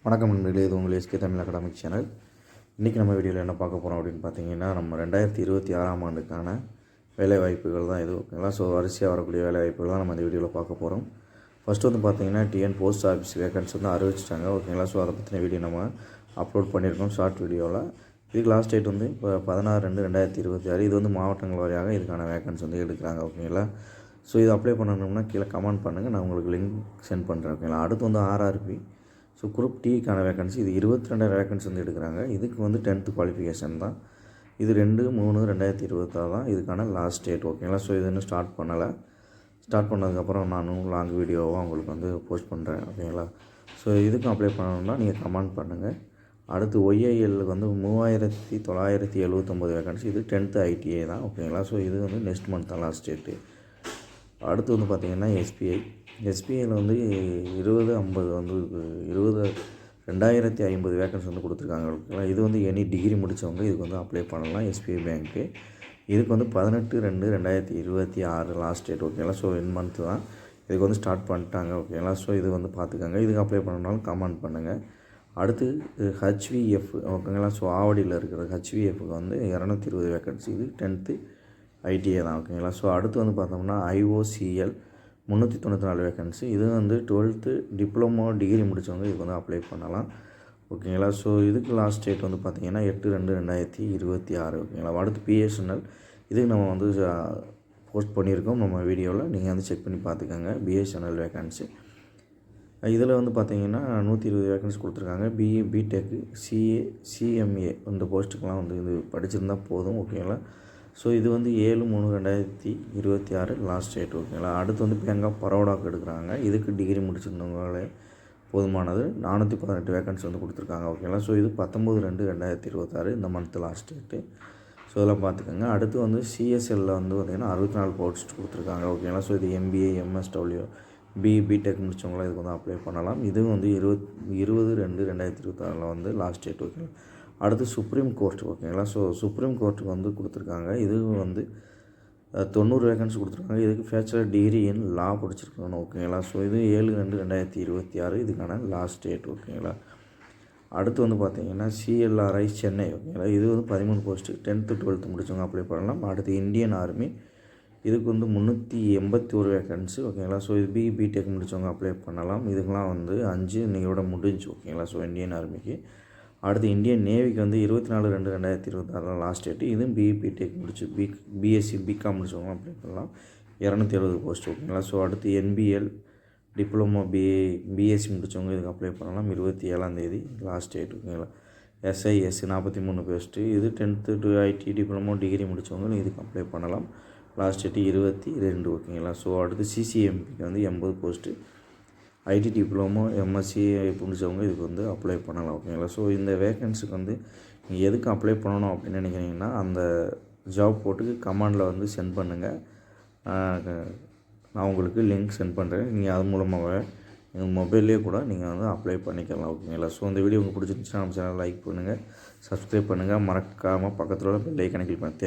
வணக்கம் நண்பர்களே, இது உங்கள் எஸ்கே தமிழ் அகாடமிக் சேனல். இன்றைக்கி நம்ம வீடியோவில் என்ன பார்க்க போகிறோம் அப்படின்னு பார்த்தீங்கன்னா, நம்ம 2026ஆம் ஆண்டுக்கான வேலைவாய்ப்புகள் தான் இது. ஓகேங்களா. ஸோ வரிசையாக வரக்கூடிய வேலைவாய்ப்புகள் தான் நம்ம இந்த வீடியோவில் பார்க்க போகிறோம். ஃபஸ்ட்டு வந்து பார்த்தீங்கன்னா, டிஎன் போஸ்ட் ஆஃபீஸ் வேகன்சி வந்து அறிவிச்சிட்டாங்க. ஓகேங்களா. ஸோ அதை பற்றின வீடியோ நம்ம அப்லோட் பண்ணியிருக்கோம் ஷார்ட் வீடியோவில். இதுக்கு லாஸ்ட் டேட் வந்து இப்போ 16/2/2026. இது வந்து மாவட்டங்கள் வழியாக இதுக்கான வேகன்சி வந்து எடுக்கிறாங்க. ஓகேங்களா. ஸோ இது அப்ளை பண்ணணும்னா கீழே கமெண்ட் பண்ணுங்கள், நான் உங்களுக்கு லிங்க் சென்ட் பண்ணுறேன். ஓகேங்களா. அடுத்து வந்து ஆர்ஆர்பி. ஸோ குரூப் டிக்கான வேகன்சி இது 22 வேகன்சி வந்து எடுக்கிறாங்க. இதுக்கு வந்து 10th குவாலிஃபிகேஷன் தான். இது 2/3/2026 தான் இதுக்கான லாஸ்ட் டேட். ஓகேங்களா. ஸோ இது இன்னும் ஸ்டார்ட் பண்ணலை. ஸ்டார்ட் பண்ணதுக்கப்புறம் நானும் லாங் வீடியோவாக உங்களுக்கு வந்து போஸ்ட் பண்ணுறேன். ஓகேங்களா. ஸோ இதுக்கும் அப்ளை பண்ணணும்னா நீங்கள் கமெண்ட் பண்ணுங்கள். அடுத்து ஒய்ஐஎல்லுக்கு வந்து 3979 வேகன்சி. இது 10th ஐடிஐ தான். ஓகேங்களா. ஸோ இது வந்து நெக்ஸ்ட் மந்த் தான் லாஸ்ட் டேட்டு. அடுத்து வந்து பார்த்திங்கன்னா எஸ்பிஐயில் வந்து 2050 வந்து 2050 வேகன்சி வந்து கொடுத்துருக்காங்க. ஓகேங்களா. இது வந்து எனி டிகிரி முடித்தவங்க இதுக்கு வந்து அப்ளை பண்ணலாம். எஸ்பிஐ பேங்க்கு இதுக்கு வந்து 18/2/2026 லாஸ்ட் டேட். ஓகேங்களா. ஸோ இன் மந்த் தான் இதுக்கு வந்து ஸ்டார்ட் பண்ணிட்டாங்க. ஓகேங்களா. ஸோ இது வந்து பார்த்துக்கோங்க. இதுக்கு அப்ளை பண்ணனாலும் கமெண்ட் பண்ணுங்கள். அடுத்து ஹெச்விஎஃப். ஓகேங்களா. ஸோ ஆவடியில் இருக்கிற ஹெச்விஎஃப்க்கு வந்து 220 வேகன்சி. இது 10th ஐடிஐ தான். ஓகேங்களா. ஸோ அடுத்து வந்து பார்த்தோம்னா ஐஓசிஎல் 394 வேகன்சி. இது வந்து 12th டிப்ளமோ டிகிரி முடித்தவங்க இதுக்கு வந்து அப்ளை பண்ணலாம். ஓகேங்களா. ஸோ இதுக்கு லாஸ்ட் டேட் வந்து பார்த்திங்கன்னா 8/2/2026. ஓகேங்களா. அடுத்து பிஎஸ்என்எல். இதுக்கு நம்ம வந்து போஸ்ட் பண்ணியிருக்கோம் நம்ம வீடியோவில், நீங்கள் வந்து செக் பண்ணி பார்த்துக்கோங்க. பிஎஸ்என்எல் வேகன்சி இதில் வந்து பார்த்திங்கன்னா 120 வேகன்சி கொடுத்துருக்காங்க. பிஇ, பிடெக்கு, சிஏ, சிஎம்ஏ இந்த போஸ்ட்டுக்கெலாம் வந்து இது படிச்சிருந்தால் போதும். ஓகேங்களா. ஸோ இது வந்து 7/3/2026 லாஸ்ட் டேட். ஓகேங்களா. அடுத்து வந்து பேங்க் ஆஃப் பரோடாக்கு எடுக்கிறாங்க. இதுக்கு டிகிரி முடிச்சிருந்தவங்களே போதுமானது. 418 வேகன்சி வந்து கொடுத்துருக்காங்க. ஓகேங்களா. ஸோ இது 19/2/2026 இந்த மந்த் லாஸ்ட் டேட்டு. ஸோ இதெல்லாம் பார்த்துக்கோங்க. அடுத்து வந்து சிஎஸ்எல்லில் வந்து பார்த்திங்கன்னா 64 போஸ்ட் கொடுத்துருக்காங்க. ஓகேங்களா. ஸோ இது எம்பிஏ, எம்எஸ்டபிள்யூ, பிடெக் முடித்தவங்களாம் இதுக்கு வந்து அப்ளை பண்ணலாம். இதுவும் வந்து 20/2/2026 வந்து லாஸ்ட் டேட். ஓகேங்களா. அடுத்து சுப்ரீம் கோர்ட். ஓகேங்களா. ஸோ சுப்ரீம் கோர்ட்டுக்கு வந்து கொடுத்துருக்காங்க. இது வந்து 90 வேகன்சி கொடுத்துருக்காங்க. இதுக்கு பேச்சுலர் டிகிரி இன் லா படிச்சிருக்கணும். ஓகேங்களா. ஸோ இது 7/2/2026 இதுக்கான லாஸ்ட் டேட். ஓகேங்களா. அடுத்து வந்து பார்த்திங்கன்னா சிஎல்ஆர்ஐ சென்னை. ஓகேங்களா. இது வந்து 13 போஸ்ட்டு 10th 12th முடித்தவங்க அப்ளை பண்ணலாம். அடுத்து இந்தியன் ஆர்மி. இதுக்கு வந்து 381 வேகன்சி. ஓகேங்களா. ஸோ இது பிடெக் முடித்தவங்க அப்ளை பண்ணலாம். இதுக்கெலாம் வந்து 5 இன்னையோட முடிஞ்சு. ஓகேங்களா. ஸோ இந்தியன் ஆர்மிக்கு. அடுத்து இந்தியன் நேவிக்கு வந்து 24/2/2026 லாஸ்ட் டேட்டு. இதுவும் பிடெக் முடிச்சு பிஎஸ்சி, பிகாம் முடிச்சவங்க அப்ளை பண்ணலாம். 270 போஸ்ட். ஓகேங்களா. ஸோ அடுத்து என்பிஎல் டிப்ளமோ, பிஎஸ்சி முடித்தவங்க இதுக்கு அப்ளை பண்ணலாம். 27ஆம் தேதி லாஸ்ட் டேட். ஓகேங்களா. SIS 43 post. இது 10th ஐடி டிப்ளமோ டிகிரி முடித்தவங்க இதுக்கு அப்ளை பண்ணலாம். Last date 22. ஓகேங்களா. ஸோ அடுத்து சிசிஎம்பிக்கு வந்து 80 போஸ்ட்டு. ஐடி டிப்ளமோ, எம்எஸ்சி முடித்தவங்க இதுக்கு வந்து அப்ளை பண்ணலாம். ஓகேங்களா. ஸோ இந்த வேகன்சிக்கு வந்து நீங்கள் எதுக்கு அப்ளை பண்ணணும் அப்படின்னு நினைக்கிறீங்கன்னா, அந்த ஜாப் போட்டுக்கு கமெண்டில் வந்து சென்ட் பண்ணுங்கள். நான் உங்களுக்கு லிங்க் சென்ட் பண்ணுறேன். நீங்கள் அது மூலமாக எங்கள் மொபைல்லே கூட நீங்கள் வந்து அப்ளை பண்ணிக்கலாம். ஓகேங்களா. ஸோ இந்த வீடியோ உங்களுக்கு பிடிச்சிருந்துச்சுன்னா நம்ம சேனல் லைக் பண்ணுங்கள், சப்ஸ்கிரைப் பண்ணுங்கள், மறக்காமல் பக்கத்தில் உள்ள பெல் ஐகானை கிளிக் பண்ணுங்கள்.